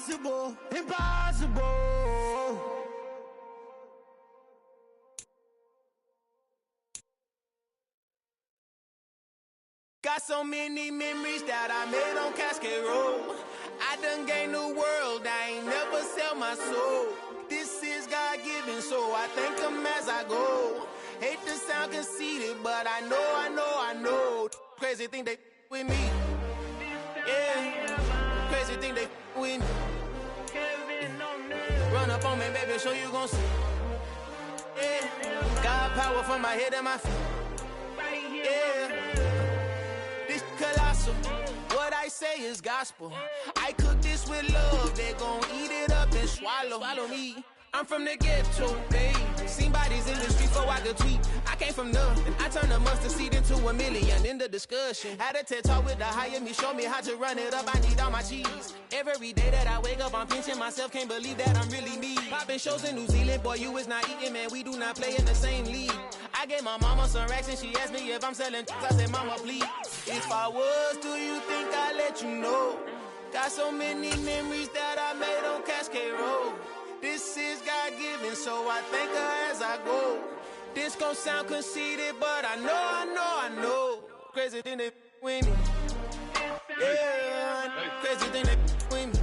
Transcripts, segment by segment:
impossible, impossible. Got so many memories that I made on Cascade Road. I done gained the world, I ain't never sell my soul. This is God-given, so I thank him as I go. Hate to sound conceited, but I know. Crazy thing they with me. Yeah, crazy thing they with me. Run up on me, baby, so you gon' see. Yeah, God power from my head and my feet. Yeah, this colossal. What I say is gospel. I cook this with love, they gon' eat it up and swallow me. I'm from the ghetto, babe. Seen bodies in the street so I could tweet. I came from nothing. I turned a mustard seed into a million in the discussion. Had a TED talk with the higher me, show me how to run it up. I need all my cheese. Every day that I wake up, I'm pinching myself. Can't believe that I'm really me. Popping shows in New Zealand, boy, you is not eating, man. We do not play in the same league. I gave my mama some racks and she asked me if I'm selling. I said, mama, please. If I was, do you think I'd let you know? Got so many memories that I made on Cascade Road. This is God-given, so I thank her as I go. This gon' sound conceited, but I know. Crazy thing they with me. Yeah, crazy thing they with me.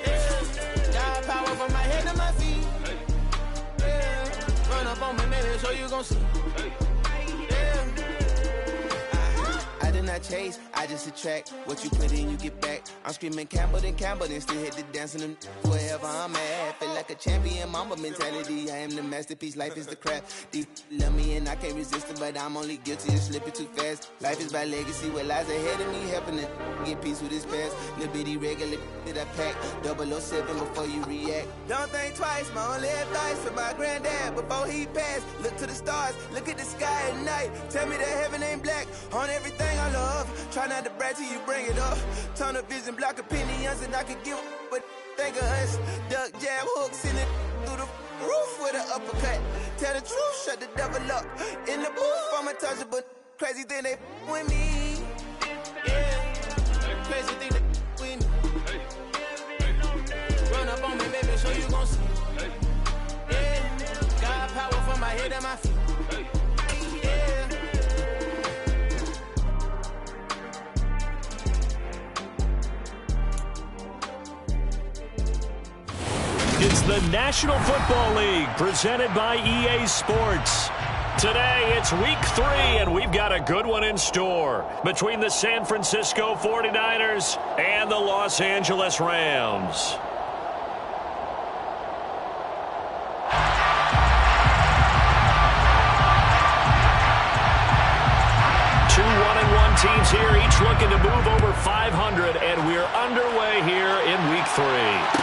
Yeah, God power from my head to my feet. Yeah, run up on me, baby, so you gon' see. Yeah. I did not chase, I just attract. What you put in, you get back. I'm screaming Campbell, then still hit the dance and wherever I'm at. Feel like a champion, mamba mentality. I am the masterpiece, life is the crap. Deep love me and I can't resist it, but I'm only guilty of slipping too fast. Life is by legacy, what lies ahead of me, helping to get peace with this past. Little bitty regular that I pack, 007 before you react. Don't think twice, my only advice for my granddad before he passed. Look to the stars, look at the sky at night. Tell me that heaven ain't black on everything I love. Try not to brag till you bring it up. Turn the vision, block opinions, and I could give but think of us. Duck, jab, hooks in it through the roof with an uppercut. Tell the truth, shut the devil up. In the booth, I'm untouchable. Crazy thing they with me. Yeah, crazy thing they with me. Run up on me, baby, so you gon' see. Yeah, God power from my head and my feet. Yeah. It's the National Football League presented by EA Sports. Today, it's week 3, and we've got a good one in store between the San Francisco 49ers and the Los Angeles Rams. Two 1-1 teams here, each looking to move over 500, and we're underway here in week 3.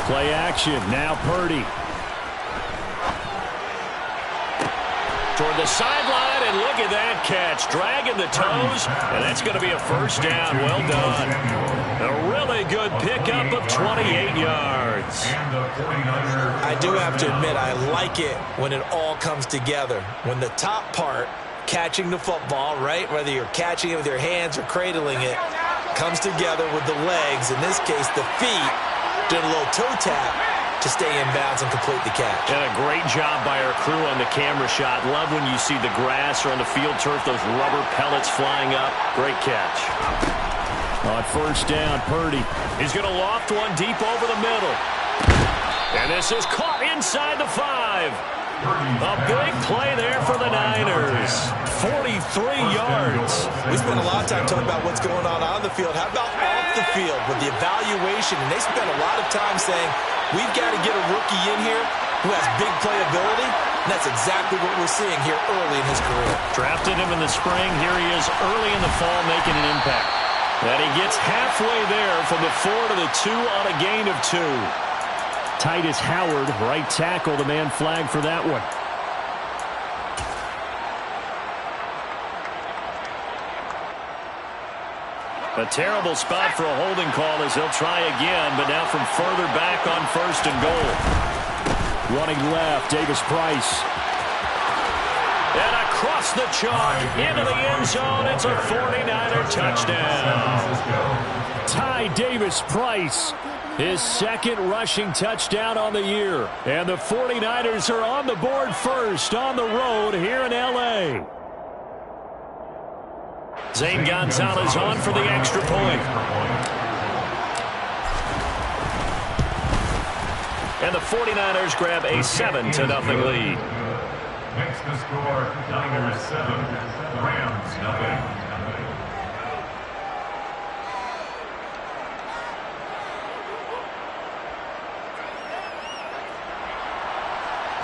Play action. Now Purdy. Toward the sideline, and look at that catch. Dragging the toes, and that's going to be a first down. Well done. A really good pickup of 28 yards. I do have to admit, I like it when it all comes together. When the top part, catching the football, right, whether you're catching it with your hands or cradling it, comes together with the legs. In this case, the feet, did a little toe tap to stay in bounds and complete the catch. And a great job by our crew on the camera shot. Love when you see the grass or on the field turf, those rubber pellets flying up. Great catch. On first down, Purdy. He's going to loft one deep over the middle. And this is caught inside the 5. A big play there for the Niners. 43 yards. We spent a lot of time talking about what's going on the field. How about off the field with the evaluation? And they spent a lot of time saying, we've got to get a rookie in here who has big playability. And that's exactly what we're seeing here early in his career. Drafted him in the spring. Here he is early in the fall making an impact. And he gets halfway there from the 4 to the 2 on a gain of 2. Titus Howard, right tackle, the man flagged for that one. A terrible spot for a holding call as he'll try again, but now from further back on first and goal. Running left, Davis Price. And across the chalk, into the end zone, it's a 49er touchdown. Ty Davis Price, his second rushing touchdown on the year. And the 49ers are on the board first on the road here in L.A. Zane Gonzalez on for the extra point. And the 49ers grab a 7-0 lead. Makes the score Niners 7, Rams 0.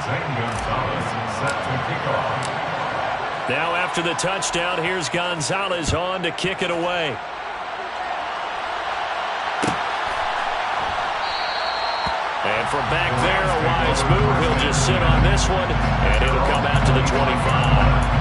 Zane Gonzalez set to kick off. Now after the touchdown, here's Gonzalez on to kick it away. And from back there, a wise move. He'll just sit on this one, and it'll come out to the 25.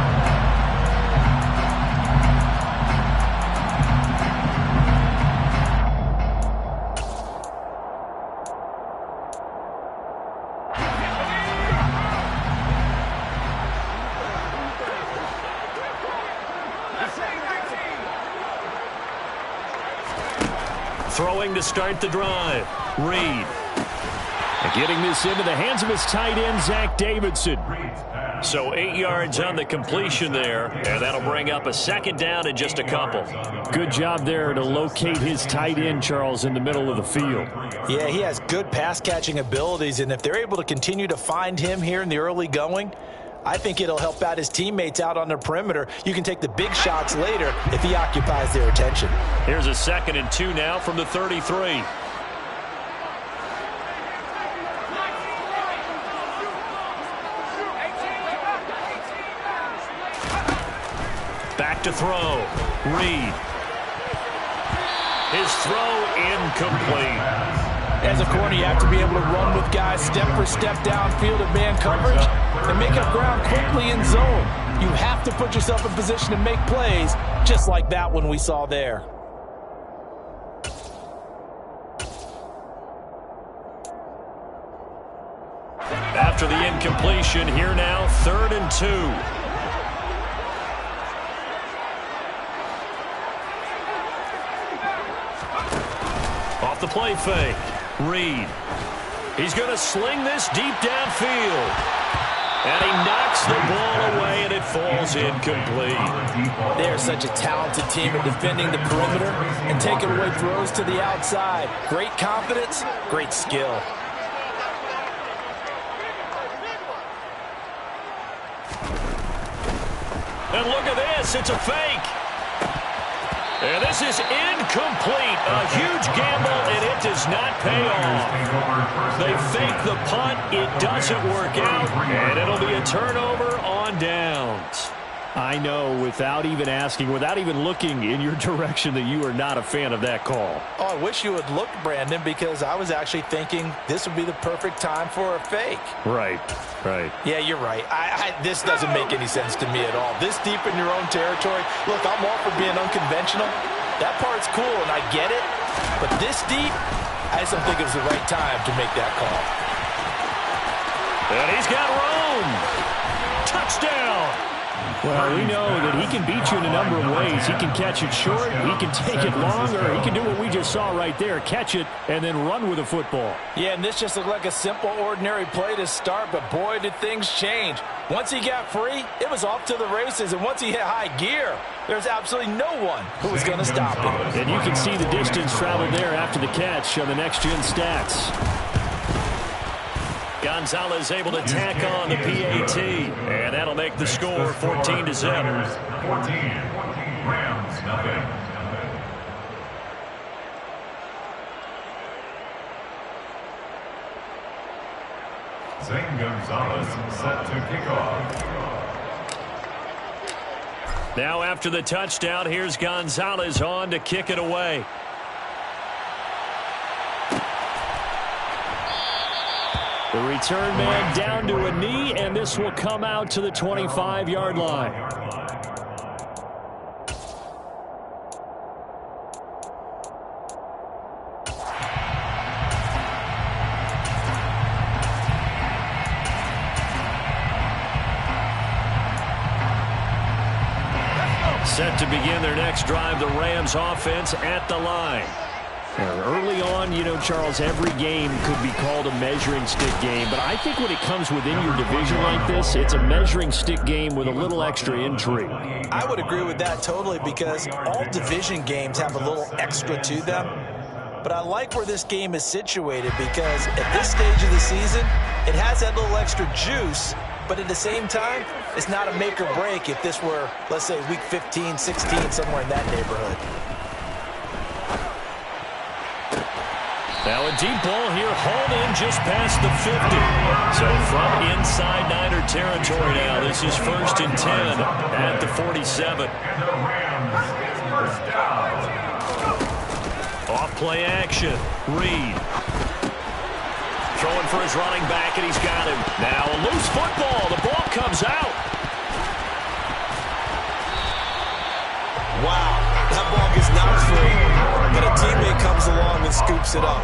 Throwing to start the drive. Reed. Getting this into the hands of his tight end, Zach Davidson. So 8 yards on the completion there, and that'll bring up a second down in just a couple. Good job there to locate his tight end, Charles, in the middle of the field. Yeah, he has good pass-catching abilities, and if they're able to continue to find him here in the early going, I think it'll help out his teammates out on the perimeter. You can take the big shots later if he occupies their attention. Here's a 2nd and 2 now from the 33. Back to throw. Reed. His throw incomplete. As a corner, you have to be able to run with guys step for step downfield in man coverage and make up ground quickly in zone. You have to put yourself in position to make plays, just like that one we saw there. After the incompletion, here now, 3rd and 2. Off the play fake. Reed. He's going to sling this deep downfield. And he knocks the ball away, and it falls incomplete. They're such a talented team at defending the perimeter and taking away throws to the outside. Great confidence, great skill. And look at this. It's a fake. And this is incomplete. A huge gamble, and it does not pay off. They fake the punt. It doesn't work out, and it'll be a turnover on downs. I know, without even asking, without even looking in your direction, that you are not a fan of that call. Oh, I wish you would look, Brandon, because I was actually thinking this would be the perfect time for a fake. Right. Yeah, you're right. This doesn't make any sense to me at all. This deep in your own territory. Look, I'm all for being unconventional. That part's cool, and I get it. But this deep, I just don't think it was the right time to make that call. And he's got room. Touchdown. Well, we know that he can beat you in a number of ways. He can catch it short, he can take it long, or he can do what we just saw right there, catch it and then run with the football. Yeah, and this just looked like a simple, ordinary play to start, but boy, did things change. Once he got free, it was off to the races, and once he hit high gear, there's absolutely no one who was going to stop him. And you can see the distance traveled there after the catch on the next-gen stats. Gonzalez able to tack on the PAT, and that'll make the score 14-0. 14, Rams nothing. Zane Gonzalez set to kick off. Now after the touchdown, here's Gonzalez on to kick it away. The return man down to a knee, and this will come out to the 25-yard line. Set to begin their next drive, the Rams offense at the line. Early on, you know, Charles, every game could be called a measuring stick game, but I think when it comes within your division like this, it's a measuring stick game with a little extra intrigue. I would agree with that totally, because all division games have a little extra to them. But I like where this game is situated, because at this stage of the season, it has that little extra juice, but at the same time, it's not a make or break if this were, let's say, week 15, 16, somewhere in that neighborhood. Now a deep ball here, hauled in just past the 50. So from inside Niner territory now, this is 1st and 10 at the 47. And the Rams get first down. Off play action, Reed. Throwing for his running back, and he's got him. Now a loose football, the ball comes out. Wow, that ball gets knocked free, but a teammate comes along and scoops it up.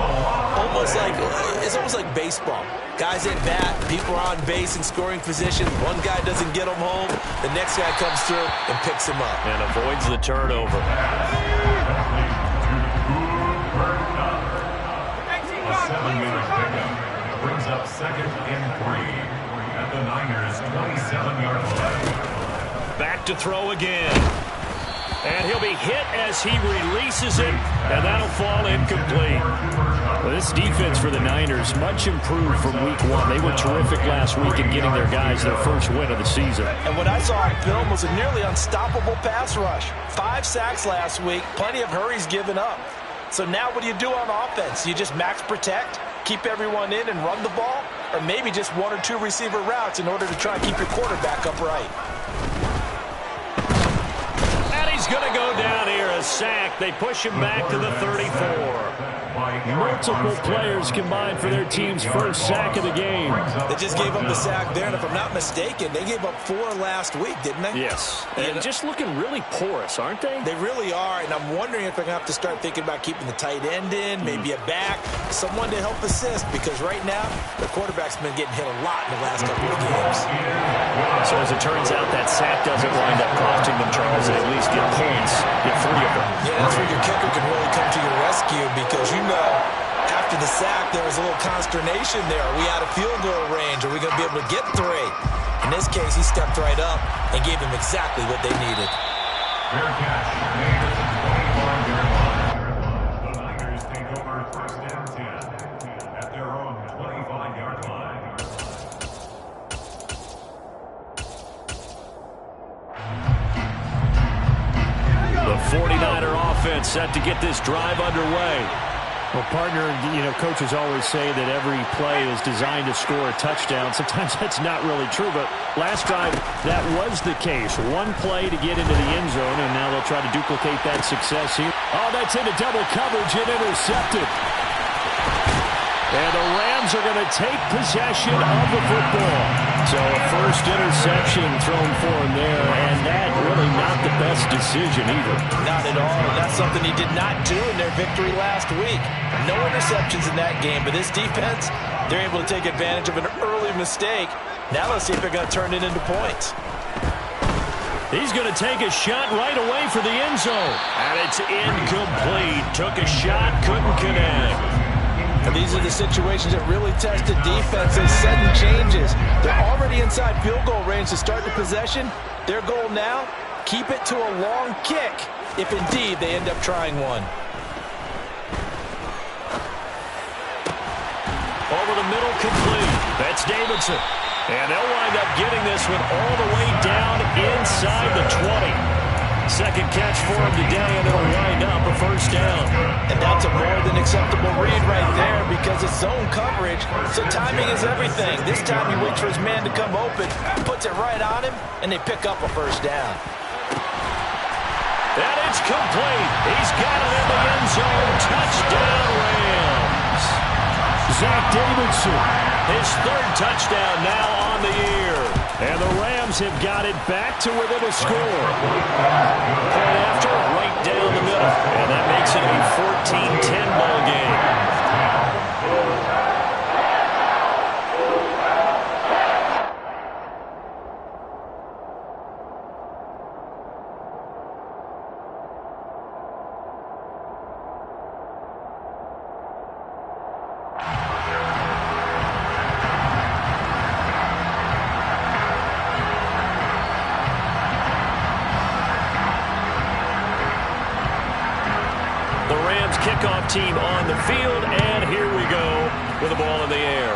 It's almost like baseball. Guys at bat, people are on base in scoring position. One guy doesn't get him home, the next guy comes through and picks him up. And avoids the turnover. A 7-yard pickup brings up 2nd and 3 at the Niners' 27-yard line. Back to throw again. And he'll be hit as he releases it, and that'll fall incomplete. Well, this defense for the Niners, much improved from week 1. They were terrific last week in getting their guys their first win of the season. And what I saw on film was a nearly unstoppable pass rush. 5 sacks last week, plenty of hurries given up. So now what do you do on offense? You just max protect, keep everyone in and run the ball, or maybe just 1 or 2 receiver routes in order to try and keep your quarterback upright. He's going to go down here, a sack. They push him back to the 34. Multiple players combined for their team's first sack of the game. They just gave up the sack there, and if I'm not mistaken, they gave up 4 last week, didn't they? Yes, and just looking really porous, aren't they? They really are, and I'm wondering if they're going to have to start thinking about keeping the tight end in, maybe a back, someone to help assist, because right now, the quarterback's been getting hit a lot in the last couple of games. So as it turns out, that sack doesn't wind up costing them, Charles, and at least get points, get 3 of them. Yeah, that's where your kicker can really come to your rescue, because you know, after the sack, there was a little consternation there. Are we out of field goal range? Are we going to be able to get 3? In this case, he stepped right up and gave them exactly what they needed. Fair catch made at the 25-yard line. The Niners take over 1st and 10 at their own 25-yard line. The 49er offense set to get this drive underway. Well, partner, coaches always say that every play is designed to score a touchdown. Sometimes that's not really true, but last drive, that was the case. One play to get into the end zone, and now they'll try to duplicate that success here. Oh, that's into double coverage and intercepted. And the Rams are going to take possession of the football. So a first interception thrown for him there, and that really not the best decision either. Not at all, and that's something he did not do in their victory last week. No interceptions in that game, but this defense, they're able to take advantage of an early mistake. Now let's see if they're going to turn it into points. He's going to take a shot right away for the end zone. And it's incomplete. Took a shot, couldn't connect. And these are the situations that really test the defense. Those sudden changes. They're already inside field goal range to start the possession. Their goal now, keep it to a long kick, if indeed they end up trying one. Over the middle, complete. That's Davidson. And they'll wind up getting this one all the way down inside the 20. Second catch for him today, and it'll wind up a first down. And that's a more than acceptable read right there because it's zone coverage, so timing is everything. This time he waits for his man to come open, puts it right on him, and they pick up a first down. And it's complete. He's got it in the end zone. Touchdown, Rams. Zach Davidson, his third touchdown now on the year. And the Rams have got it back to within a score. Point after, right down the middle. And that makes it a 14-10 ball game. Kickoff team on the field, and here we go with the ball in the air.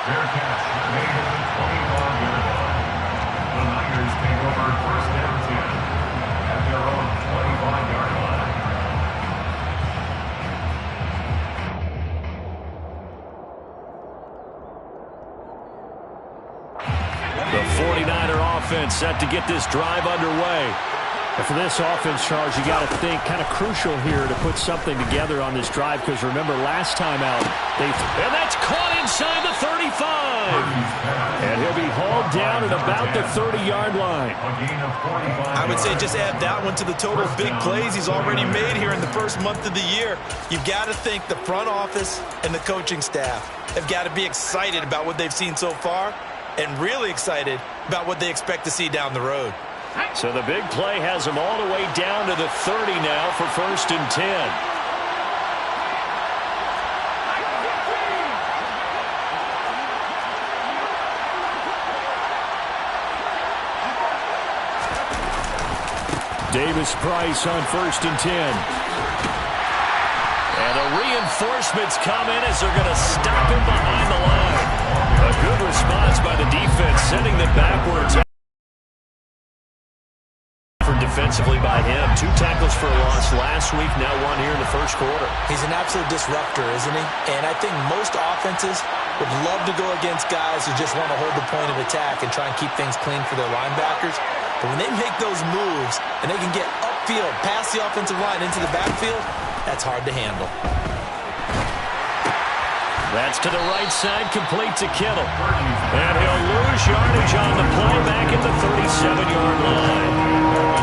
Fair catch made at the 25-yard line. The Niners take over first down 10 at their own 25-yard line. The 49er offense set to get this drive underway. And for this offense, Charles, you got to think kind of crucial here to put something together on this drive because remember last time out, and that's caught inside the 35. And he'll be hauled down at about the 30-yard line. I would say just add that one to the total of big plays he's already made here in the first month of the year. You've got to think the front office and the coaching staff have got to be excited about what they've seen so far and really excited about what they expect to see down the road. So the big play has them all the way down to the 30 now for first and 10. Davis Price on first and 10. And the reinforcements come in as they're going to stop him behind the line. A good response by the defense, sending them backwards. Defensively by him. 2 tackles for a loss last week, now 1 here in the first quarter. He's an absolute disruptor, isn't he? And I think most offenses would love to go against guys who just want to hold the point of attack and try and keep things clean for their linebackers. But when they make those moves and they can get upfield, past the offensive line into the backfield, that's hard to handle. That's to the right side, complete to Kittle. And he'll lose yardage on the play back at the 37-yard line.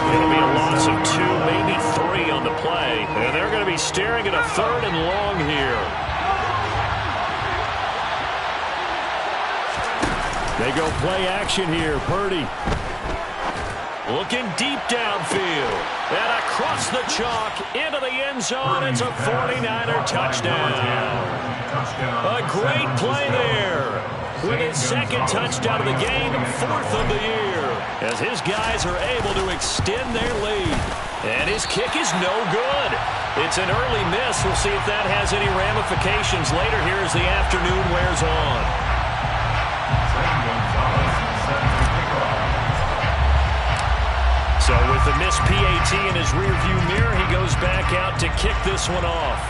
It'll be a loss of 2, maybe 3 on the play. And they're going to be staring at a 3rd and long here. They go play action here. Purdy looking deep downfield. And across the chalk into the end zone. It's a 49er touchdown. A great play there. With his second touchdown of the game, 4th of the year. As his guys are able to extend their lead. And his kick is no good. It's an early miss. We'll see if that has any ramifications later here as the afternoon wears on. So with the missed PAT in his rearview mirror, he goes back out to kick this one off.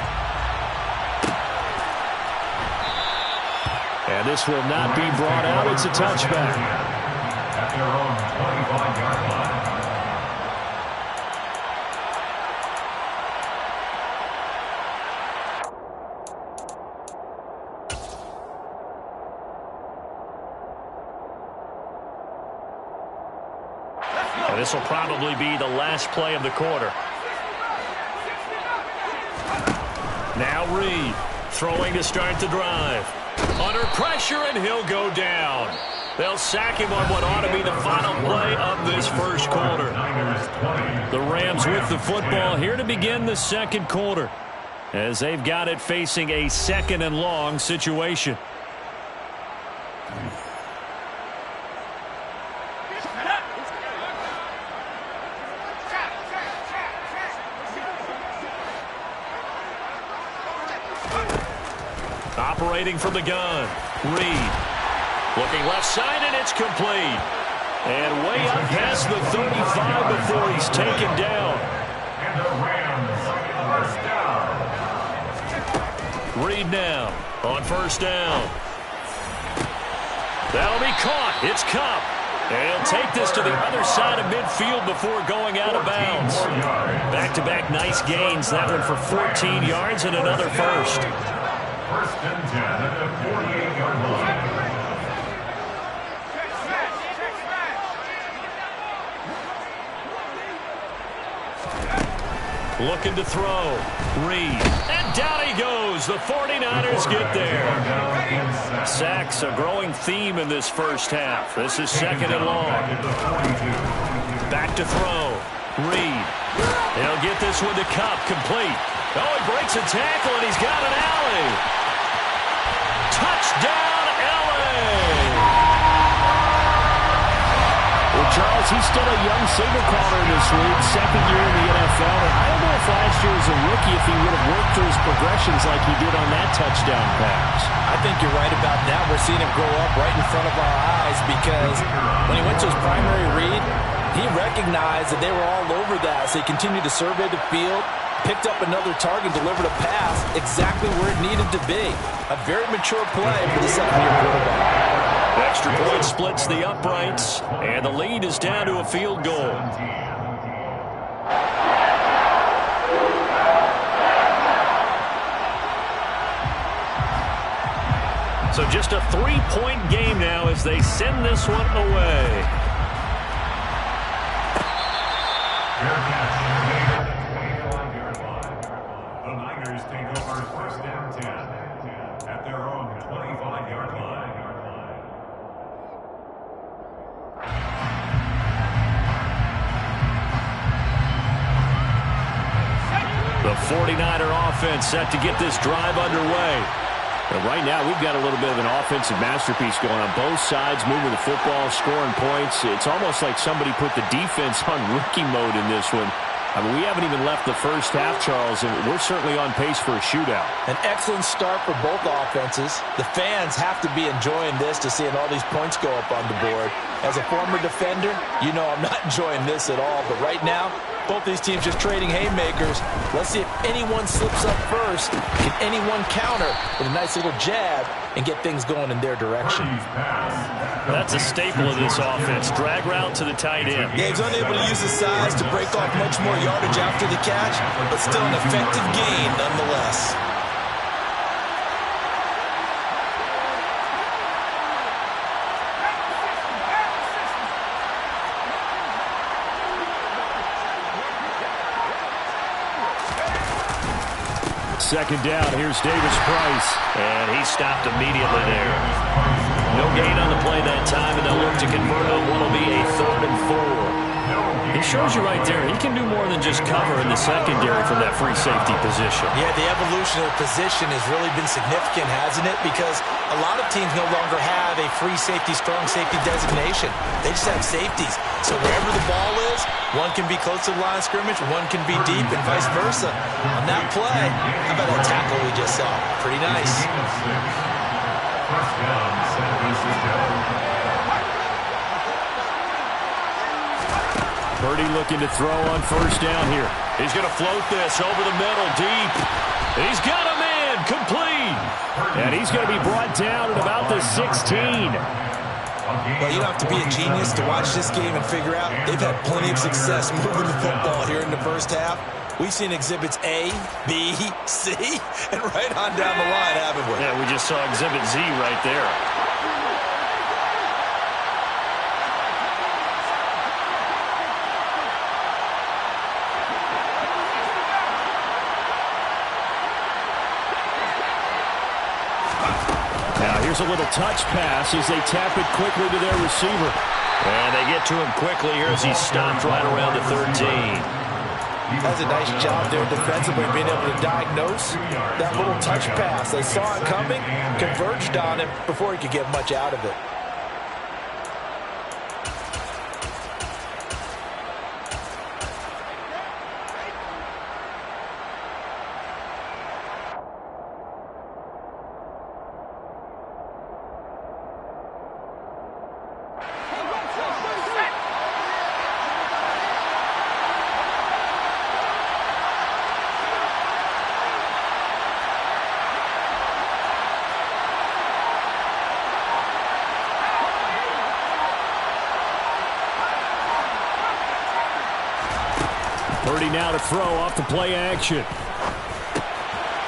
And this will not be brought out. It's a touchback. At their own 25-yard line. And this will probably be the last play of the quarter. Now Reed throwing to start the drive. Under pressure, and he'll go down. They'll sack him on what ought to be the final play of this first quarter. The Rams with the football here to begin the second quarter, as they've got it facing a second and long situation. Operating from the gun, Reed. Looking left side, and it's complete. And way up past the 35 before he's taken down. And the Rams first down. Reed now on first down. That'll be caught. It's Cup. And he'll take this to the other side of midfield before going out of bounds. Back-to-back nice gains. That one for 14 yards and another first. First and 10 at the 48-yard line. Looking to throw. Reed. And down he goes. The 49ers get there. Sacks, a growing theme in this first half. This is second and long. Back to throw. Reed. He'll get this one to Cup. Complete. Oh, he breaks a tackle, and he's got an alley. Touchdown, L.A. Well, Charles, he's still a young signal caller in this league, second year in the NFL. And I don't know if last year as a rookie if he would have worked through his progressions like he did on that touchdown pass. I think you're right about that. We're seeing him grow up right in front of our eyes because when he went to his primary read, he recognized that they were all over that. So he continued to survey the field, picked up another target, delivered a pass exactly where it needed to be. A very mature play for the second-year quarterback. Extra point splits the uprights, and the lead is down to a field goal. So just a 3-point game now as they send this one away. The Niners take over first and 10 at their own 25-yard line. The 49er offense set to get this drive underway. But right now, we've got a little bit of an offensive masterpiece going on both sides, moving the football, scoring points. It's almost like somebody put the defense on rookie mode in this one. I mean, we haven't even left the first half, Charles, and we're certainly on pace for a shootout. An excellent start for both offenses. The fans have to be enjoying this to seeing all these points go up on the board. As a former defender, you know I'm not enjoying this at all. But right now, both these teams just trading haymakers. Let's see if anyone slips up first. Can anyone counter with a nice little jab and get things going in their direction? That's a staple of this offense. Drag route to the tight end. Yeah, he's unable to use his size to break off much more yardage after the catch, but still an effective gain nonetheless. Second down, here's Davis Price, and he stopped immediately there. No gain on the play that time, and they'll look to convert on what will be a 3rd and 4. He shows you right there, he can do more than just cover in the secondary from that free safety position. Yeah, the evolution of the position has really been significant, hasn't it? Because a lot of teams no longer have a free safety, strong safety designation. They just have safeties. So wherever the ball is, one can be close to the line of scrimmage, one can be deep, and vice versa. On that play, how about that tackle we just saw? Pretty nice. First down, San Francisco. Purdy looking to throw on first down here. He's going to float this over the middle, deep. He's got a man, complete. And he's going to be brought down at about the 16. Well, you don't have to be a genius to watch this game and figure out they've had plenty of success moving the football here in the first half. We've seen exhibits A, B, C, and right on down the line, haven't we? Yeah, we just saw exhibit Z right there. Here's a little touch pass as they tap it quickly to their receiver. And they get to him quickly here as he's stopped right around the 13. That's a nice job there defensively, being able to diagnose that little touch pass. They saw it coming, converged on him before he could get much out of it. Purdy now to throw off the play action.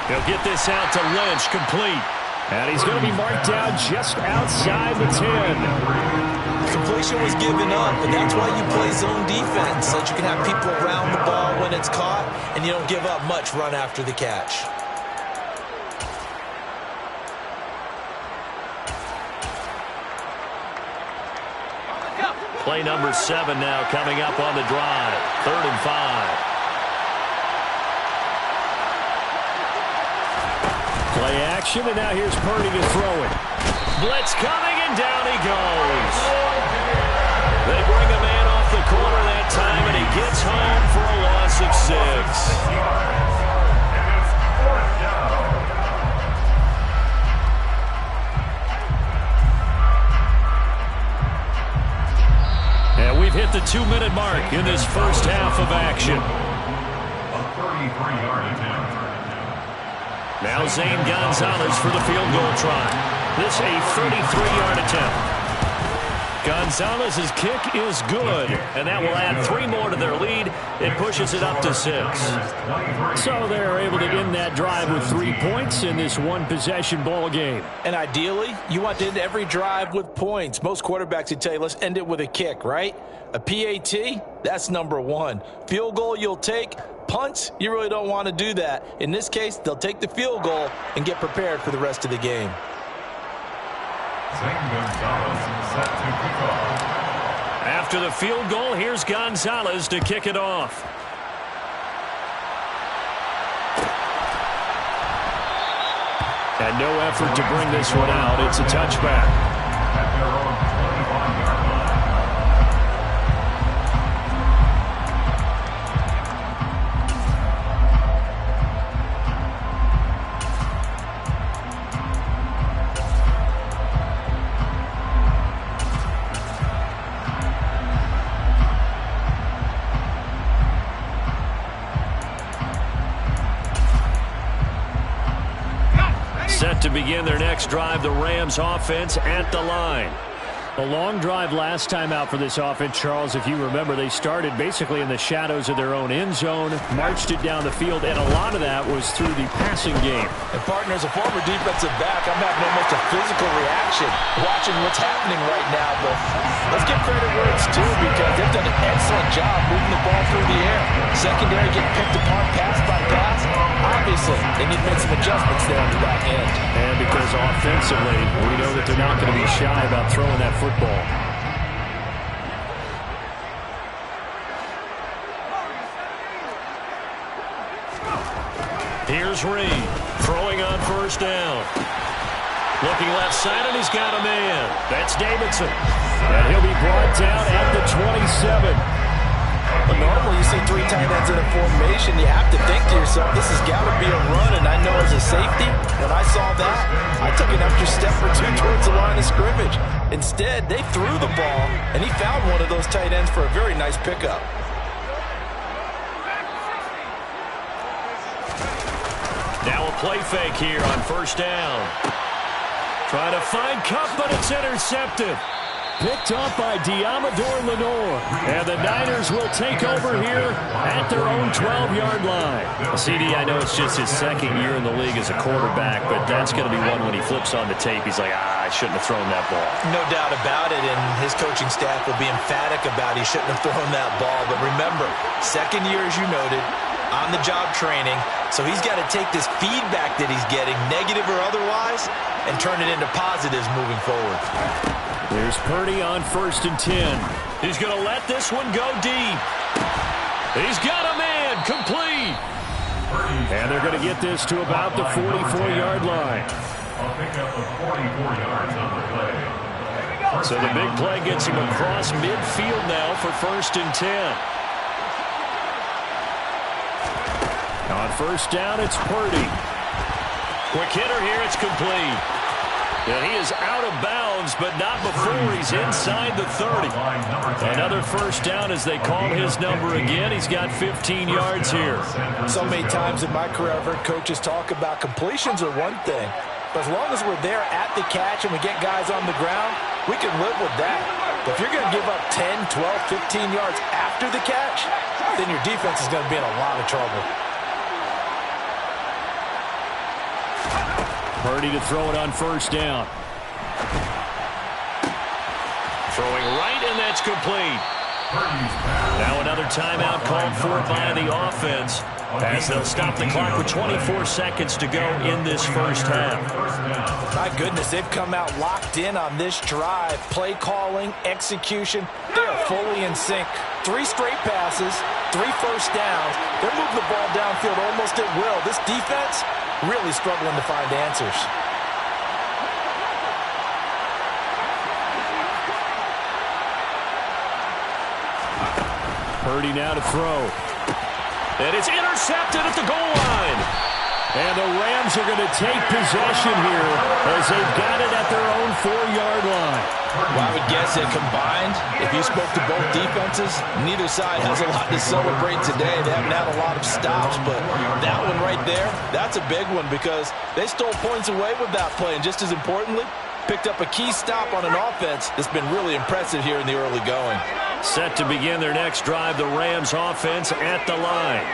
He'll get this out to Lynch, complete. And he's going to be marked down just outside the 10. Completion was given up, but that's why you play zone defense, so that you can have people around the ball when it's caught, and you don't give up much run after the catch. Play number 7 now coming up on the drive. 3rd and 5. Play action, and now here's Purdy to throw it. Blitz coming, and down he goes. They bring a man off the corner that time, and he gets home for a loss of 6. And we've hit the 2-minute mark in this first half of action. A 33-yard attempt. Now Zane Gonzalez for the field goal try. This a 33-yard attempt. Gonzalez's kick is good, and that will add 3 more to their lead. It pushes it up to 6. So they're able to end that drive with 3 points in this one-possession ball game. And ideally, you want to end every drive with points. Most quarterbacks would tell you, let's end it with a kick, right? A PAT, that's number 1. Field goal you'll take. Punts, you really don't want to do that. In this case, they'll take the field goal and get prepared for the rest of the game. After the field goal, here's Gonzalez to kick it off. And no effort to bring this one out. It's a touchback. At their own 25-yard line. Set to begin their next drive, the Rams offense at the line. A long drive last time out for this offense, Charles. If you remember, they started basically in the shadows of their own end zone, marched it down the field, and a lot of that was through the passing game. And partner, as a former defensive back, I'm having almost a physical reaction watching what's happening right now. But let's give credit where it's due, because they've done an excellent job moving the ball through the air. Secondary getting picked apart pass by pass. Obviously, they need to make some adjustments there on the back end. And because offensively, we know that they're not going to be shy about throwing that football. Here's Reed, throwing on first down. Looking left side, and he's got a man. That's Davidson. And he'll be brought down at the 27. But normally you see 3 tight ends in a formation, you have to think to yourself, this has got to be a run. And I know as a safety, when I saw that, I took an extra step or 2 towards the line of scrimmage. Instead, they threw the ball, and he found one of those tight ends for a very nice pickup. Now a play fake here on first down. Trying to find Cup, but it's intercepted. Picked off by Diamador Lenore. And the Niners will take over here at their own 12-yard line. CD, I know it's just his second year in the league as a quarterback, but that's going to be one when he flips on the tape. He's like, I shouldn't have thrown that ball. No doubt about it, and his coaching staff will be emphatic about he shouldn't have thrown that ball. But remember, second year, as you noted, on-the-job training, so he's got to take this feedback that he's getting, negative or otherwise, and turn it into positives moving forward. There's Purdy on 1st and 10. He's going to let this one go deep. He's got a man complete. And they're going to get this to about the 44-yard line. I'll pick up the 44 yards on the play. So the big play gets him across midfield now for 1st and 10. On 1st down, it's Purdy. Quick hitter here, it's complete. And he is out of bounds, but not before he's inside the 30. Another 1st down as they call his number again. He's got 15 yards here. So many times in my career, I've heard coaches talk about completions are one thing, but as long as we're there at the catch and we get guys on the ground, we can live with that. But if you're going to give up 10, 12, 15 yards after the catch, then your defense is going to be in a lot of trouble. Purdy to throw it on 1st down. Throwing right, and that's complete. Now another timeout called for by the offense as they'll stop the clock with 24 seconds to go in this first half. My goodness, they've come out locked in on this drive. Play calling, execution, they are fully in sync. 3 straight passes, 3 first downs. They're moving the ball downfield almost at will. This defense really struggling to find answers. Purdy now to throw. And it's intercepted at the goal line. And the Rams are going to take possession here as they've got it at their own 4-yard line. Well, I would guess that combined, if you spoke to both defenses, neither side has a lot to celebrate today. They haven't had a lot of stops, but that one right there, that's a big one because they stole points away with that play. And just as importantly, picked up a key stop on an offense that's been really impressive here in the early going. Set to begin their next drive, the Rams offense at the line.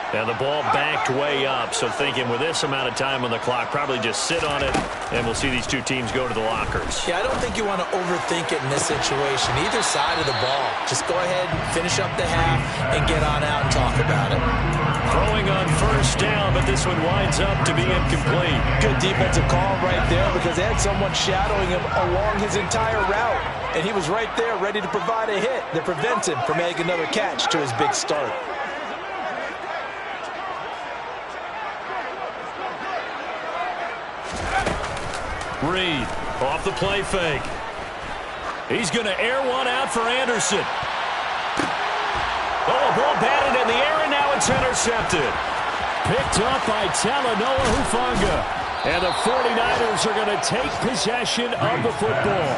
And the ball backed way up, so thinking with this amount of time on the clock, probably just sit on it, and we'll see these two teams go to the lockers. Yeah, I don't think you want to overthink it in this situation. Either side of the ball. Just go ahead and finish up the half and get on out and talk about it. Throwing on 1st down, but this one winds up to be incomplete. Good defensive call right there because they had someone shadowing him along his entire route. And he was right there ready to provide a hit that prevents him from making another catch to his big start. Reed off the play fake. He's going to air one out for Anderson. Oh, ball batted in the air, and now it's intercepted. Picked up by Talanoa Hufanga. And the 49ers are going to take possession of the football.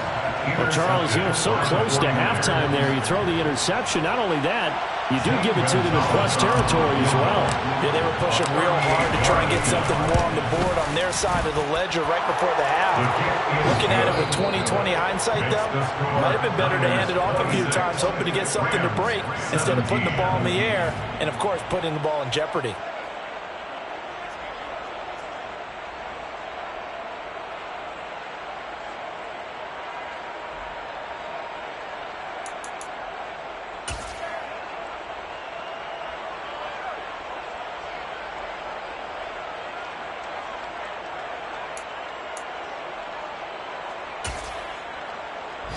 Well, Charles, you're so close to halftime there. You throw the interception. Not only that, you do give it to them in plus territory as well. Yeah, they were pushing real hard to try and get something more on the board on their side of the ledger right before the half. Looking at it with 20/20 hindsight, though, might have been better to hand it off a few times, hoping to get something to break instead of putting the ball in the air and, of course, putting the ball in jeopardy.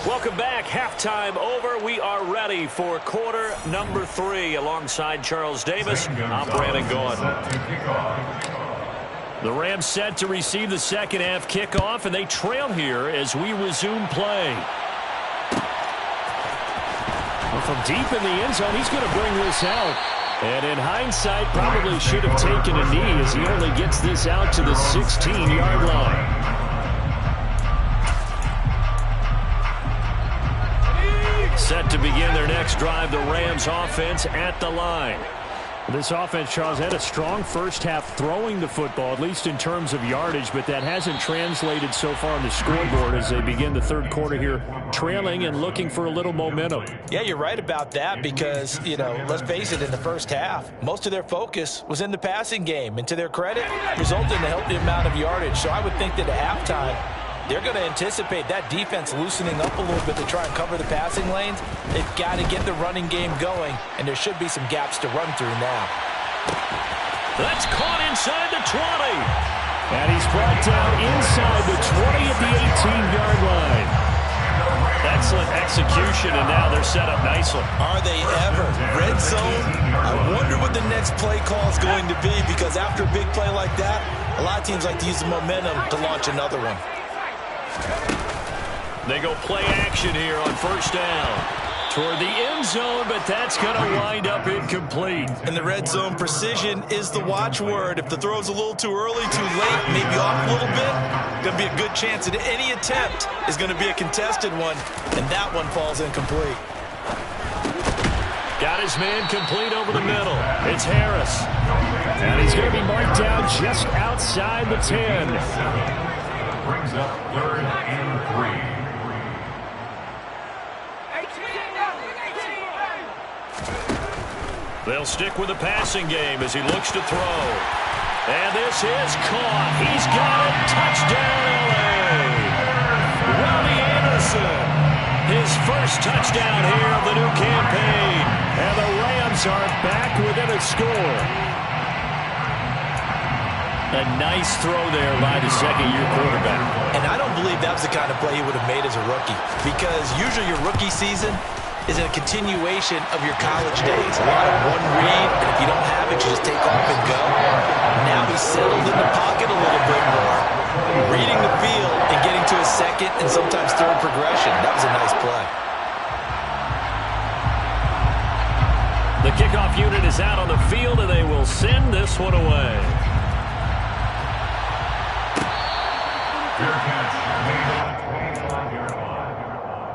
Welcome back. Halftime over. We are ready for quarter number 3. Alongside Charles Davis, I'm Brandon Gaughan. The Rams set to receive the second half kickoff, and they trail here as we resume play. Well, from deep in the end zone, he's going to bring this out. And in hindsight, probably should have taken a knee as he only gets this out to the 16-yard line. Set to begin their next drive, the Rams offense at the line. This offense, Charles, had a strong first half throwing the football, at least in terms of yardage, but that hasn't translated so far on the scoreboard as they begin the third quarter here, trailing and looking for a little momentum. Yeah, you're right about that because, let's face it, in the first half, most of their focus was in the passing game. And to their credit, resulted in a healthy amount of yardage. So I would think that at halftime, they're going to anticipate that defense loosening up a little bit to try and cover the passing lanes. They've got to get the running game going, and there should be some gaps to run through now. That's caught inside the 20. And he's brought down inside the 20 at the 18-yard line. Excellent execution, and now they're set up nicely. Are they ever? Red zone? I wonder what the next play call is going to be because after a big play like that, a lot of teams like to use the momentum to launch another one. They go play action here on first down. Toward the end zone, but that's going to wind up incomplete. In the red zone, precision is the watchword. If the throw's a little too early, too late, maybe off a little bit, going to be a good chance that any attempt is going to be a contested one, and that one falls incomplete. Got his man complete over the middle. It's Harris. And he's going to be marked down just outside the 10. Brings up 3rd and 3. They'll stick with the passing game as he looks to throw. And this is caught. He's got it. Touchdown, L.A. Robbie Anderson. His first touchdown here of the new campaign. And the Rams are back within a score. A nice throw there by the second-year quarterback. And I don't believe that was the kind of play he would have made as a rookie. Because usually your rookie season is a continuation of your college days. A lot of one read, and if you don't have it, you just take off and go. Now he's settled in the pocket a little bit more, reading the field and getting to a second and sometimes third progression. That was a nice play. The kickoff unit is out on the field, and they will send this one away. Fair catch made on the 25-yard line.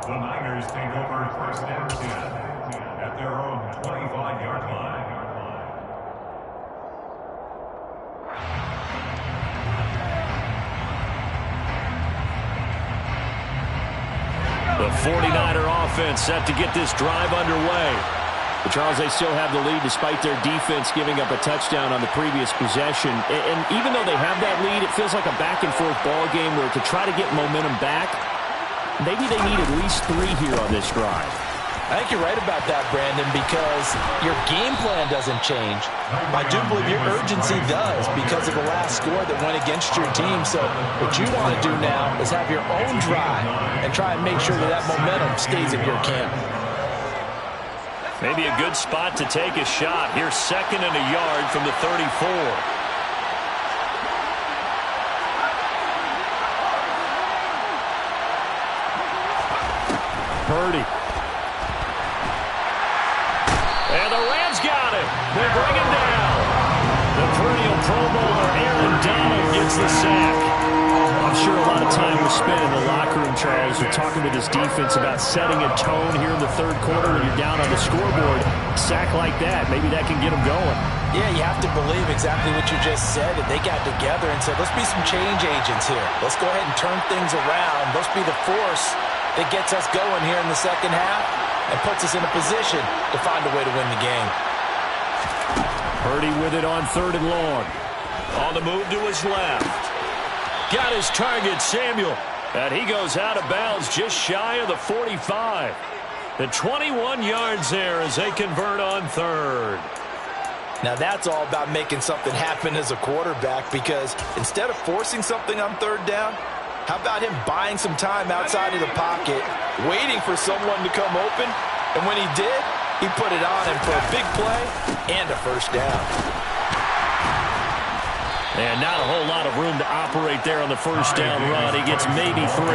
The Niners take over 1st and 10 at their own 25-yard line. The 49er offense set to get this drive underway. But Charles, they still have the lead despite their defense giving up a touchdown on the previous possession. And even though they have that lead, it feels like a back-and-forth ball game where to try to get momentum back, maybe they need at least 3 here on this drive. I think you're right about that, Brandon, because your game plan doesn't change. I do believe your urgency does because of the last score that went against your team. So what you want to do now is have your own drive and try and make sure that that momentum stays at your camp. Maybe a good spot to take a shot. Here's 2nd and a yard from the 34. Purdy. And the Rams got it. They bring him down. The perennial Pro Bowler Aaron Donald gets the sack. I'm sure a lot of time was spent in the locker room, Charles, and talking to this defense about setting a tone here in the third quarter when you're down on the scoreboard. Sack like that, maybe that can get them going. Yeah, you have to believe exactly what you just said. And they got together and said, let's be some change agents here. Let's go ahead and turn things around. Let's be the force that gets us going here in the second half and puts us in a position to find a way to win the game. Purdy with it on 3rd and long. On the move to his left. Got his target, Samuel. And he goes out of bounds just shy of the 45. The 21 yards there as they convert on 3rd. Now that's all about making something happen as a quarterback because instead of forcing something on 3rd down, how about him buying some time outside of the pocket, waiting for someone to come open, and when he did, he put it on him for a big play and a first down. And not a whole lot of room to operate there on the first down run. He gets maybe 3.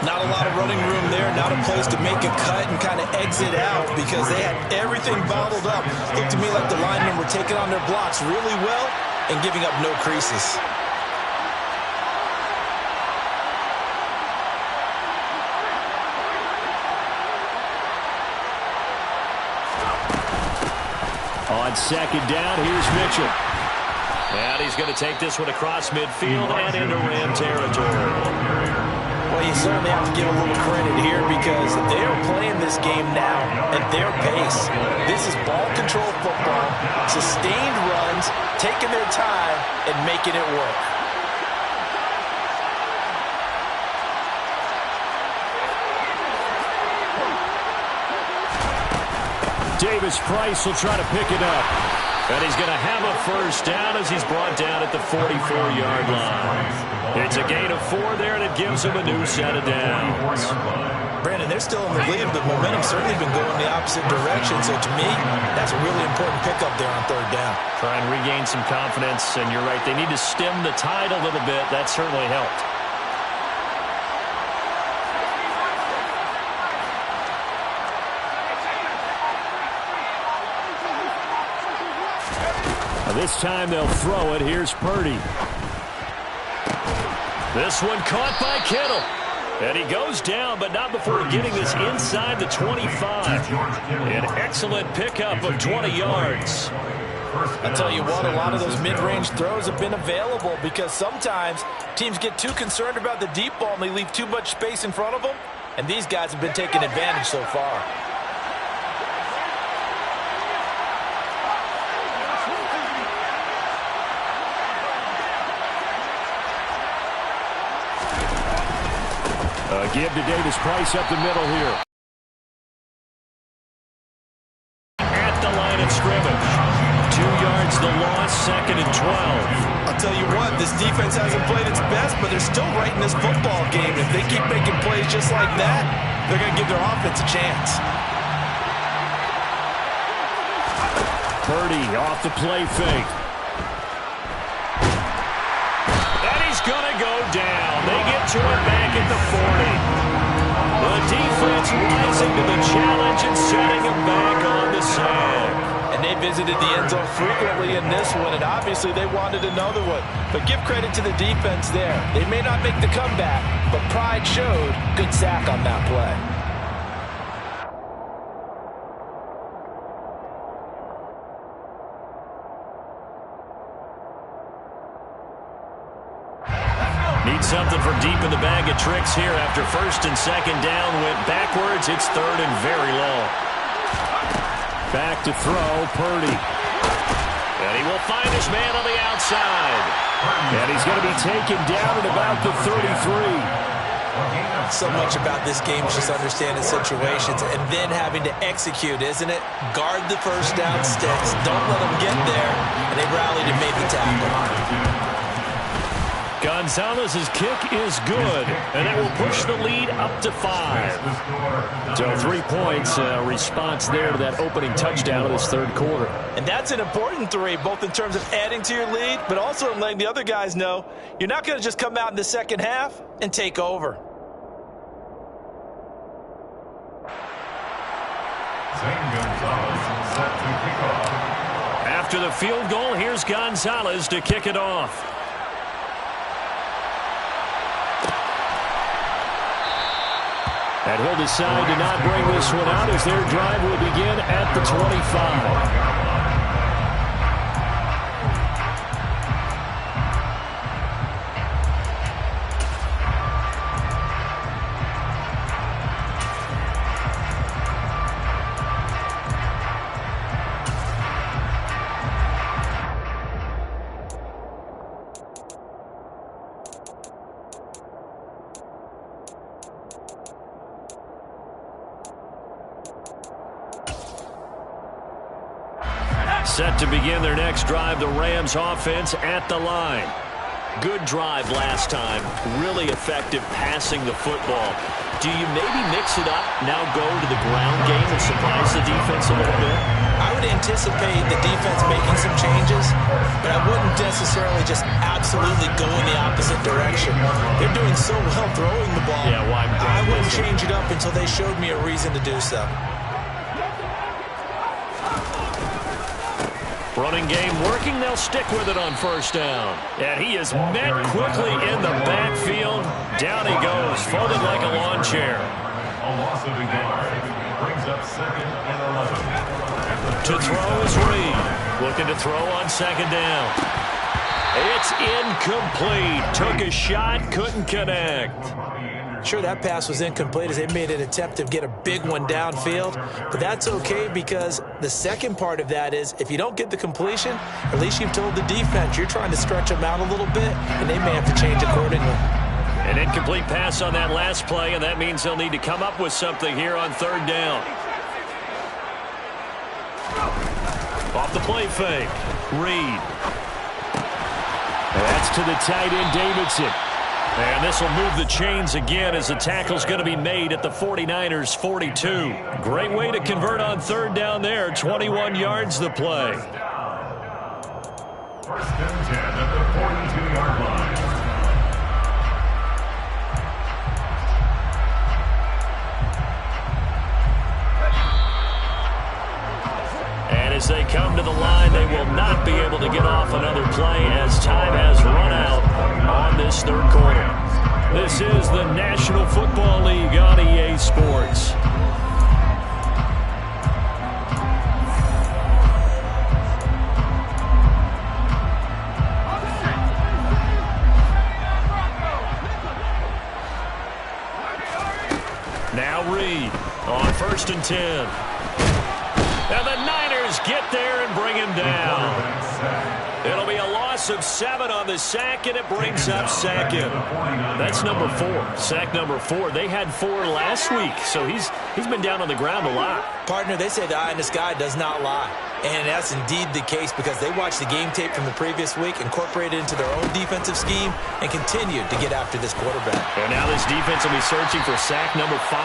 Not a lot of running room there, not a place to make a cut and kind of exit out because they had everything bottled up. Looked to me like the linemen were taking on their blocks really well and giving up no creases. On second down, here's Mitchell. And he's going to take this one across midfield and into Ram territory. Well, you certainly have to give a little credit here because they're playing this game now at their pace. This is ball control football, sustained runs, taking their time, and making it work. Davis Price will try to pick it up. And he's going to have a first down as he's brought down at the 44-yard line. It's a gain of 4 there, and it gives him a new set of downs. Brandon, they're still in the lead, but momentum's certainly been going the opposite direction. So to me, that's a really important pickup there on third down. Try and regain some confidence, and you're right. They need to stem the tide a little bit. That certainly helped. This time they'll throw it. Here's Purdy. This one caught by Kittle. And he goes down, but not before getting this inside the 25. An excellent pickup of 20 yards. I'll tell you what, a lot of those mid-range throws have been available because sometimes teams get too concerned about the deep ball and they leave too much space in front of them. And these guys have been taking advantage so far. Give to Davis Price up the middle here. At the line of scrimmage. 2 yards the loss, 2nd and 12. I'll tell you what, this defense hasn't played its best, but they're still right in this football game. If they keep making plays just like that, they're going to give their offense a chance. Purdy off the play fake. And he's going to go down. They get to it back at the 40. The defense rising to the challenge and setting him back on the sack. And they visited the end zone frequently in this one, and obviously they wanted another one. But give credit to the defense there. They may not make the comeback, but pride showed. Good sack on that play. Need something from deep in the bag of tricks here after 1st and 2nd down went backwards. It's 3rd and very long. Back to throw, Purdy. And he will find his man on the outside. And he's going to be taken down at about the 33. So much about this game is just understanding situations and then having to execute, isn't it? Guard the first down sticks. Don't let them get there. And they rallied and made the tackle. Gonzalez's kick is good, and that will push the lead up to 5. So 3 points, response there to that opening touchdown of this 3rd quarter. And that's an important 3, both in terms of adding to your lead, but also in letting the other guys know you're not going to just come out in the second half and take over. After the field goal, here's Gonzalez to kick it off. And he'll decide to not bring this one out as their drive will begin at the 25. Set to begin their next drive, the Rams offense at the line. Good drive last time. Really effective passing the football. Do you maybe mix it up, now go to the ground game and surprise the defense a little bit? I would anticipate the defense making some changes, but I wouldn't necessarily just absolutely go in the opposite direction. They're doing so well throwing the ball. Yeah, why? I wouldn't change it up until they showed me a reason to do so. Running game working. They'll stick with it on 1st down. And he is met quickly in the backfield. Down he goes, folded like a lawn chair. A loss of a yard brings up 2nd and 11. To throw is Reed. Looking to throw on second down. It's incomplete. Took a shot, couldn't connect. Sure, that pass was incomplete as they made an attempt to get a big one downfield, but that's okay because the second part of that is if you don't get the completion, at least you've told the defense you're trying to stretch them out a little bit, and they may have to change accordingly. An incomplete pass on that last play, and that means they'll need to come up with something here on third down. Off the play fake, Reed. That's to the tight end, Davidson. And this will move the chains again as the tackle's going to be made at the 49ers' 42. Great way to convert on third down there. 21 yards the play. First and 10 at the 42-yard line. And as they come to the line, they will not be able to get off another play as time has run out on this third quarter. This is the National Football League on EA Sports. Now Reed on 1st and 10. And the Niners get there and bring him down. It'll be a loss of 7 on the sack, and it brings up second. That's number 4. Sack number 4. They had 4 last week, so he's been down on the ground a lot. Partner, they say the eye in the sky does not lie. And that's indeed the case because they watched the game tape from the previous week, incorporated it into their own defensive scheme, and continued to get after this quarterback. And now this defense will be searching for sack number 5.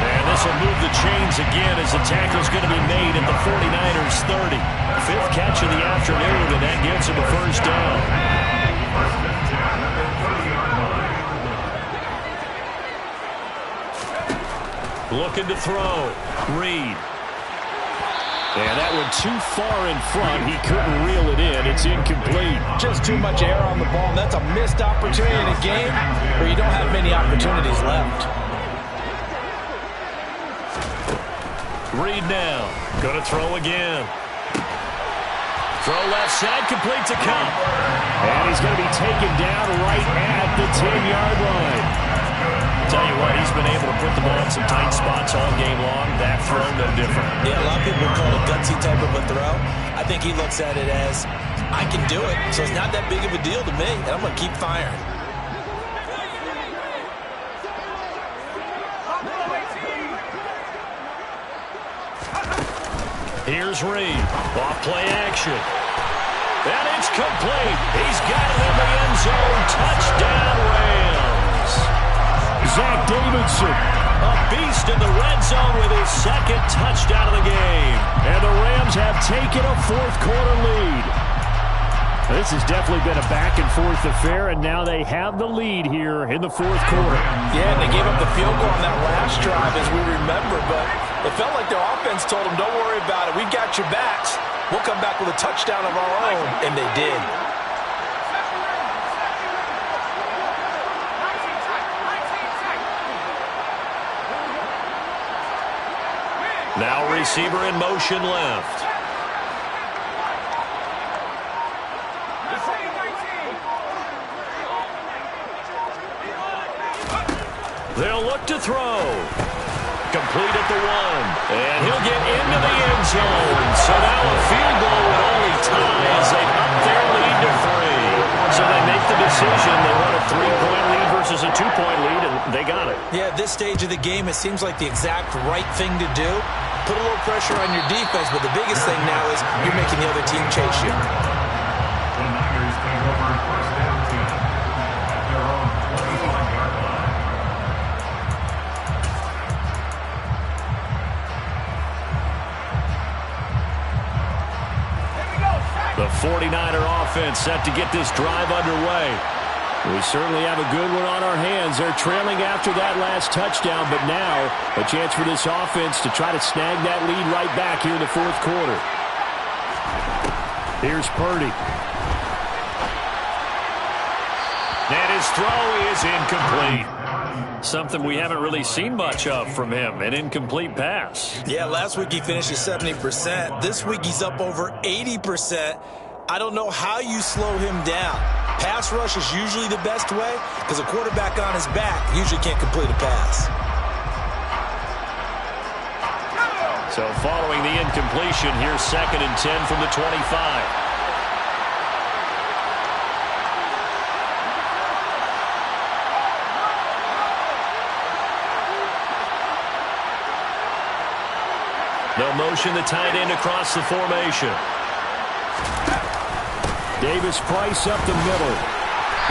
And this will move the chains again as the tackle's going to be made at the 49ers' 30. 5th catch of the afternoon, and that gives him a first down. Looking to throw. Reed. And that one too far in front. He couldn't reel it in. It's incomplete. Just too much air on the ball. That's a missed opportunity in a game where you don't have many opportunities left. Reed now. Going to throw again. Throw left side, complete to Cup. And he's going to be taken down right at the 10-yard line. Tell you what, he's been able to put the ball in some tight spots all game long. That throw, no different. Yeah, a lot of people call it a gutsy type of a throw. I think he looks at it as, I can do it, so it's not that big of a deal to me, and I'm going to keep firing. Here's Reed. Off play action. And it's complete. He's got it in the end zone. Touchdown, Rams. Zach Davidson, a beast in the red zone with his 2nd touchdown of the game. And the Rams have taken a 4th quarter lead. This has definitely been a back-and-forth affair, and now they have the lead here in the 4th quarter. Yeah, and they gave up the field goal on that last drive, as we remember, but it felt like their offense told them, don't worry about it. We've got your backs. We'll come back with a touchdown of our own, and they did. Now receiver in motion left. They'll look to throw. Complete at the 1. And he'll get into the end zone. So now a field goal would only tie as they up their lead to 3. So they make the decision. They want a 3-point lead versus a 2-point lead, and they got it. Yeah, at this stage of the game, it seems like the exact right thing to do. Put a little pressure on your defense, but the biggest thing now is you're making the other team chase you. The Niners take over 1st and 10 at their own 25-yard line. The 49er offense set to get this drive underway. We certainly have a good one on our hands. They're trailing after that last touchdown, but now a chance for this offense to try to snag that lead right back here in the 4th quarter. Here's Purdy. And his throw is incomplete. Something we haven't really seen much of from him, an incomplete pass. Yeah, last week he finished at 70%. This week he's up over 80%. I don't know how you slow him down. Pass rush is usually the best way because a quarterback on his back usually can't complete a pass. So following the incompletion, here's 2nd and 10 from the 25. They'll motion the tight end across the formation. Davis Price up the middle.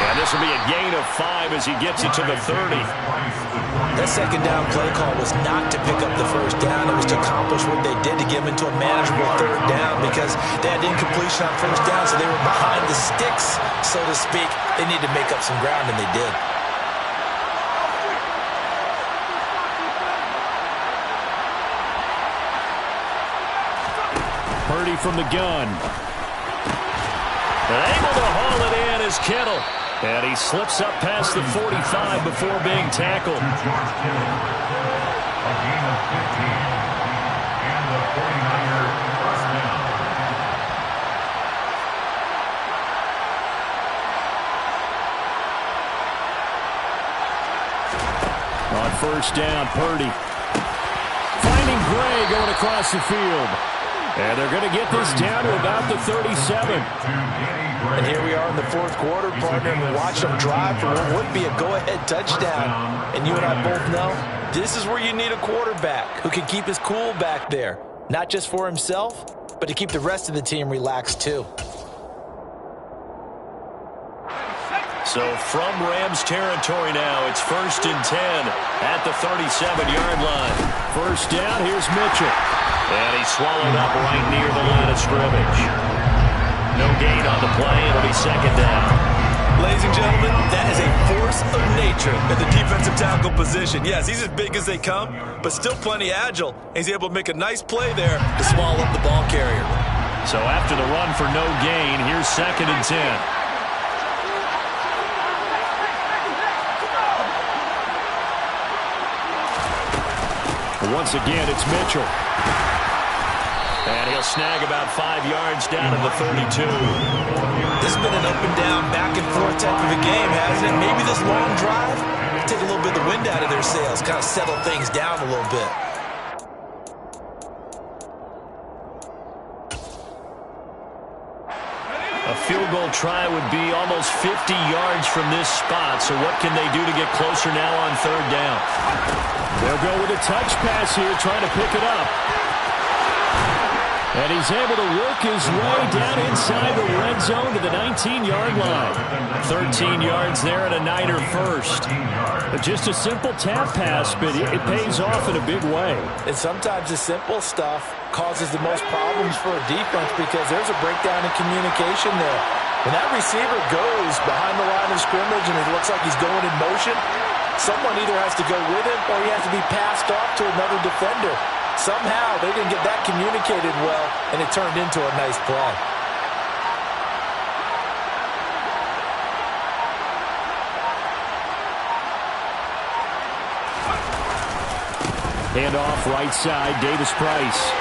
And this will be a gain of 5 as he gets it to the 30. That second down play call was not to pick up the first down. It was to accomplish what they did to get them into a manageable 3rd down because they had incompletion on first down, so they were behind the sticks, so to speak. They needed to make up some ground, and they did. Purdy from the gun. And able to haul it in is Kittle. And he slips up past the 45 before being tackled. George Kittle, a gain of 15, and the 49er first down. On first down, Purdy. Finding Gray going across the field. And they're going to get this down to about the 37. And here we are in the 4th quarter, partner, and we watch them drive for what would be a go-ahead touchdown. And you and I both know this is where you need a quarterback who can keep his cool back there. Not just for himself, but to keep the rest of the team relaxed too. So from Rams territory now, it's 1st and 10 at the 37-yard line. First down, here's Mitchell. And he's swallowed up right near the line of scrimmage. No gain on the play. It'll be 2nd down. Ladies and gentlemen, that is a force of nature at the defensive tackle position. Yes, he's as big as they come, but still plenty agile. He's able to make a nice play there to swallow up the ball carrier. So after the run for no gain, here's 2nd and 10. Once again, it's Mitchell. And he'll snag about 5 yards down to the 32. This has been an up and down, back and forth type of a game, hasn't it? Maybe this long drive take a little bit of the wind out of their sails, kind of settle things down a little bit. A field goal try would be almost 50 yards from this spot. So what can they do to get closer now on 3rd down? They'll go with a touch pass here, trying to pick it up. And he's able to work his way down inside the red zone to the 19-yard line. 13 yards there and a Niner first. Just a simple tap pass, but it pays off in a big way. And sometimes the simple stuff causes the most problems for a defense because there's a breakdown in communication there. When that receiver goes behind the line of scrimmage and it looks like he's going in motion, someone either has to go with him or he has to be passed off to another defender. Somehow they didn't get that communicated well, and it turned into a nice play. Hand off right side, Davis Price.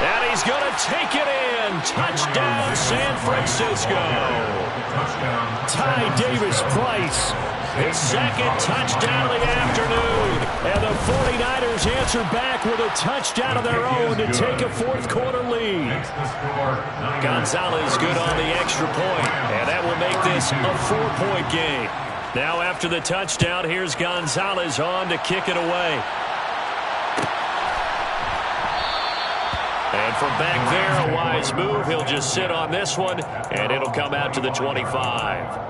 And he's going to take it in. Touchdown, San Francisco. Ty Davis Price. His 2nd touchdown of the afternoon. And the 49ers answer back with a touchdown of their own to take a 4th quarter lead. Gonzalez good on the extra point. And that will make this a 4-point game. Now after the touchdown, here's Gonzalez on to kick it away. And from back there, a wise move. He'll just sit on this one, and it'll come out to the 25.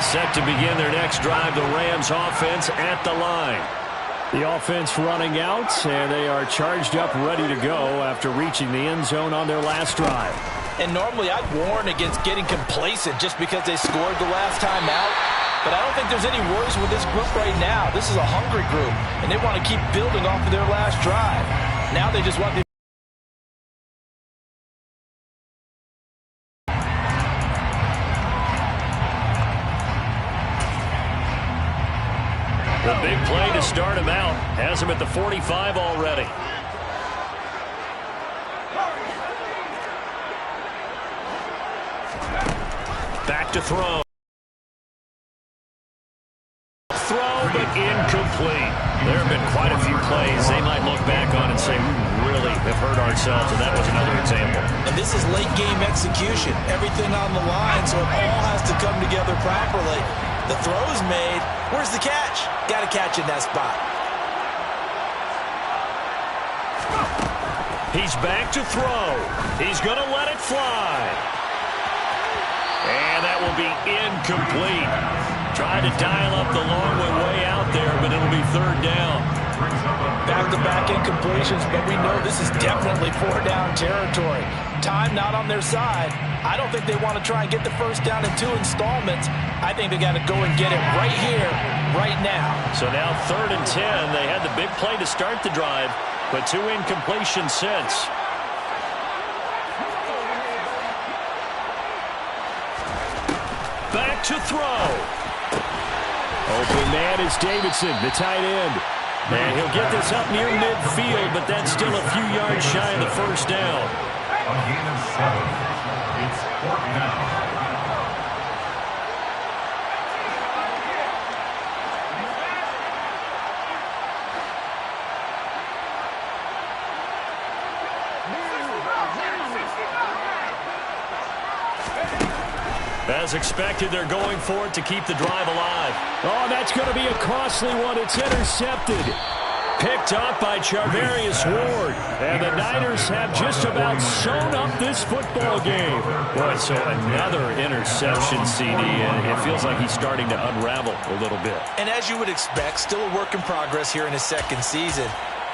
Set to begin their next drive, the Rams offense at the line. The offense running out, and they are charged up, ready to go after reaching the end zone on their last drive. And normally I'd warn against getting complacent just because they scored the last time out. But I don't think there's any worries with this group right now. This is a hungry group, and they want to keep building off of their last drive. Now they just want the Big play to start him out. Has him at the 45 already. Back to throw. Throw, but incomplete. There have been quite a few plays they might look back on and say, we really have hurt ourselves, and that was another example. And this is late game execution. Everything on the line, so it all has to come together properly. The throw's made. Where's the catch? Got to catch in that spot. He's back to throw. He's going to let it fly. And that will be incomplete. Tried to dial up the long one way out there, but it'll be third down. Back-to-back incompletions, but we know this is definitely four-down territory. Time not on their side. I don't think they want to try and get the first down in 2 installments. I think they got to go and get it right here, right now. So now 3rd and 10. They had the big play to start the drive, but 2 incompletions since. Back to throw. Open man is Davidson, the tight end. And he'll get this up near midfield, but that's still a few yards shy of the first down. A gain of 7. It's 4th down. As expected, they're going for it to keep the drive alive. Oh, that's going to be a costly one. It's intercepted. Picked up by Charvarius Ward. And the Niners have just about sewn up this football game. Boy, so another interception, CD, and it feels like he's starting to unravel a little bit. And as you would expect, still a work in progress here in his second season.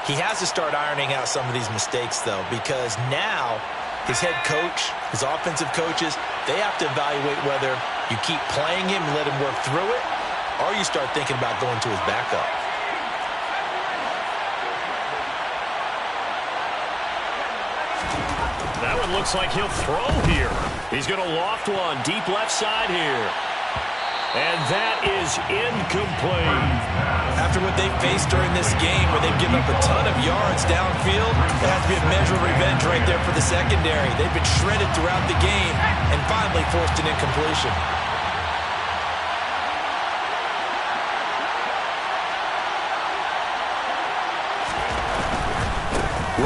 He has to start ironing out some of these mistakes, though, because now his head coach, his offensive coaches, they have to evaluate whether you keep playing him and let him work through it, or you start thinking about going to his backup. That one looks like he'll throw here. He's going to loft one deep left side here. And that is incomplete. After what they faced during this game where they've given up a ton of yards downfield, there has to be a measure of revenge right there for the secondary. They've been shredded throughout the game and finally forced an incompletion.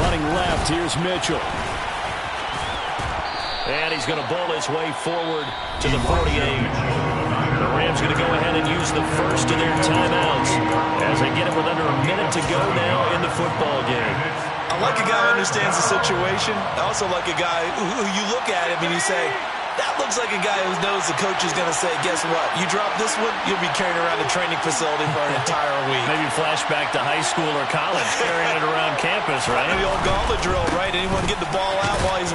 Running left, here's Mitchell. And he's going to bowl his way forward to the 48. The Rams going to go ahead and use the first of their timeouts as they get it with under a minute to go now in the football game. I like a guy who understands the situation. I also like a guy who you look at him and you say, that looks like a guy who knows the coach is going to say, guess what? You drop this one, you'll be carrying around the training facility for an entire week. Maybe flashback to high school or college, carrying it around campus, right? The old gauntlet drill, right? Anyone get the ball out while he's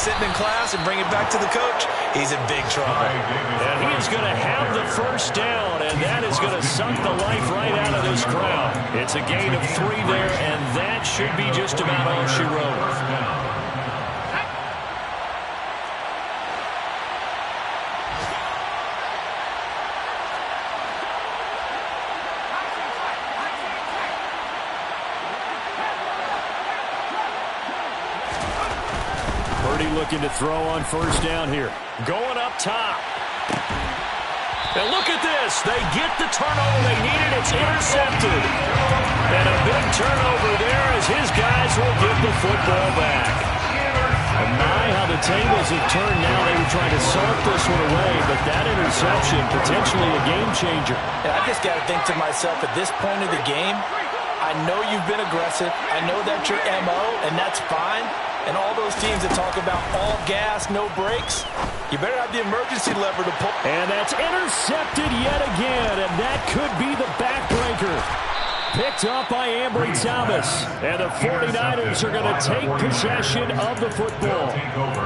sitting in class and bring it back to the coach? He's in big trouble. And he is going to have the first down, and that is going to suck the life right out of this crowd. It's a gain of 3 there, and that should be just about all she wrote. Looking to throw on first down here. Going up top. And look at this. They get the turnover they needed. It's intercepted. And a big turnover there as his guys will get the football back. And my, how the tables have turned now. They were trying to salt this one away, but that interception, potentially a game changer. And I just got to think to myself, at this point of the game, I know you've been aggressive. I know that's your MO, and that's fine. And all those teams that talk about all gas, no brakes, you better have the emergency lever to pull. And that's intercepted yet again, and that could be the backbreaker. Picked up by Ambry Thomas. And the 49ers are going to take possession of the football.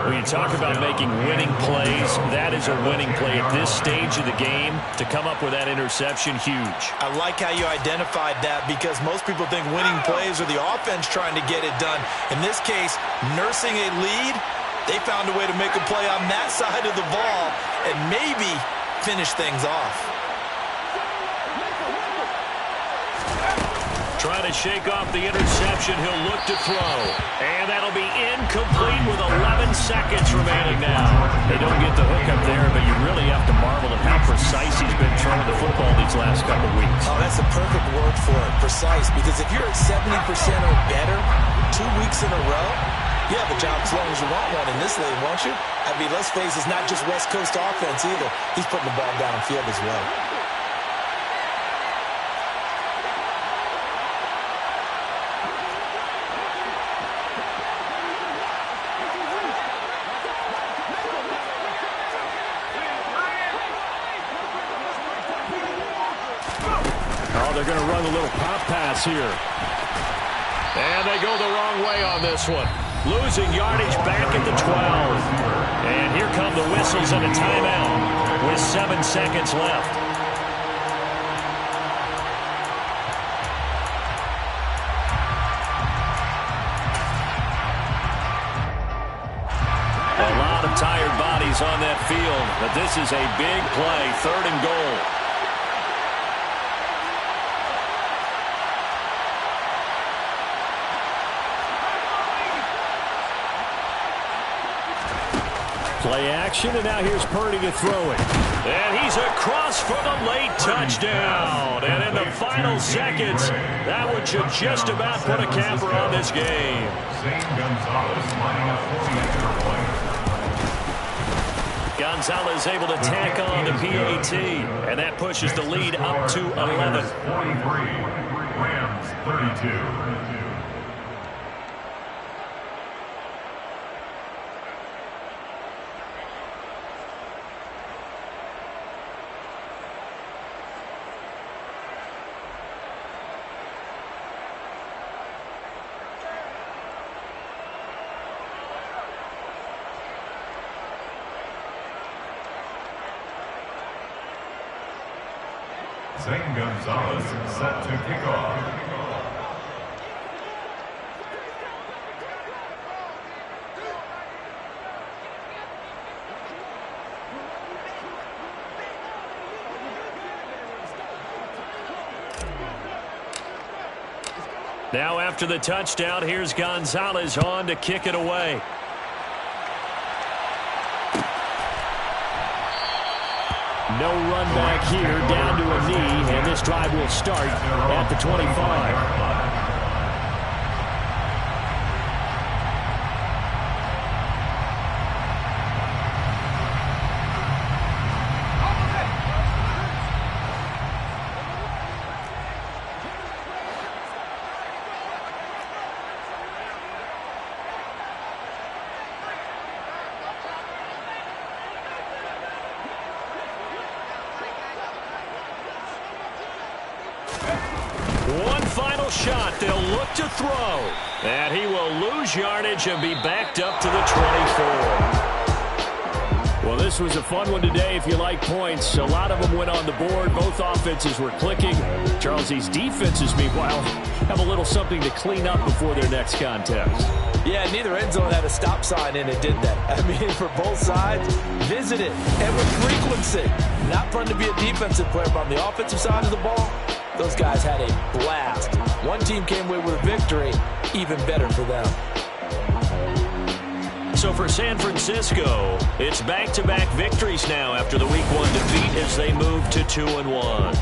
When you talk about making winning plays, that is a winning play at this stage of the game. To come up with that interception, huge. I like how you identified that because most people think winning plays are the offense trying to get it done. In this case, nursing a lead, they found a way to make a play on that side of the ball and maybe finish things off. trying to shake off the interception. He'll look to throw. And that'll be incomplete with 11 seconds remaining now. They don't get the hook up there, but you really have to marvel at how precise he's been throwing the football these last couple of weeks. Oh, that's a perfect word for it, precise. Because if you're at 70% or better 2 weeks in a row, you have a job as long as you want one in this league, won't you? I mean, let's face it, it's not just West Coast offense either. He's putting the ball downfield as well. They're going to run a little pop pass here. And they go the wrong way on this one. Losing yardage back at the 12. And here come the whistles and a timeout with 7 seconds left. A lot of tired bodies on that field, but this is a big play, 3rd and goal. Play action, and now here's Purdy to throw it. And he's across for the late touchdown. And in the final seconds, that one should just about put a capper on this game. Gonzalez able to tack on the PAT, and that pushes the lead up to 11. 43, Rams 32. Zane Gonzalez set to kick off. Now after the touchdown, here's Gonzalez on to kick it away. No run back here, down to a knee, and this drive will start at the 25. One final shot. They'll look to throw. And he will lose yardage and be backed up to the 24. Well, this was a fun one today if you like points. A lot of them went on the board. Both offenses were clicking. Charles, these defenses, meanwhile, have a little something to clean up before their next contest. Yeah, neither end zone had a stop sign in it, did that. I mean, for both sides, visit it. And with frequency. Not fun to be a defensive player, but on the offensive side of the ball, those guys had a blast. One team came away with a victory, even better for them. So for San Francisco, it's back-to-back victories now after the Week 1 defeat as they move to 2-1.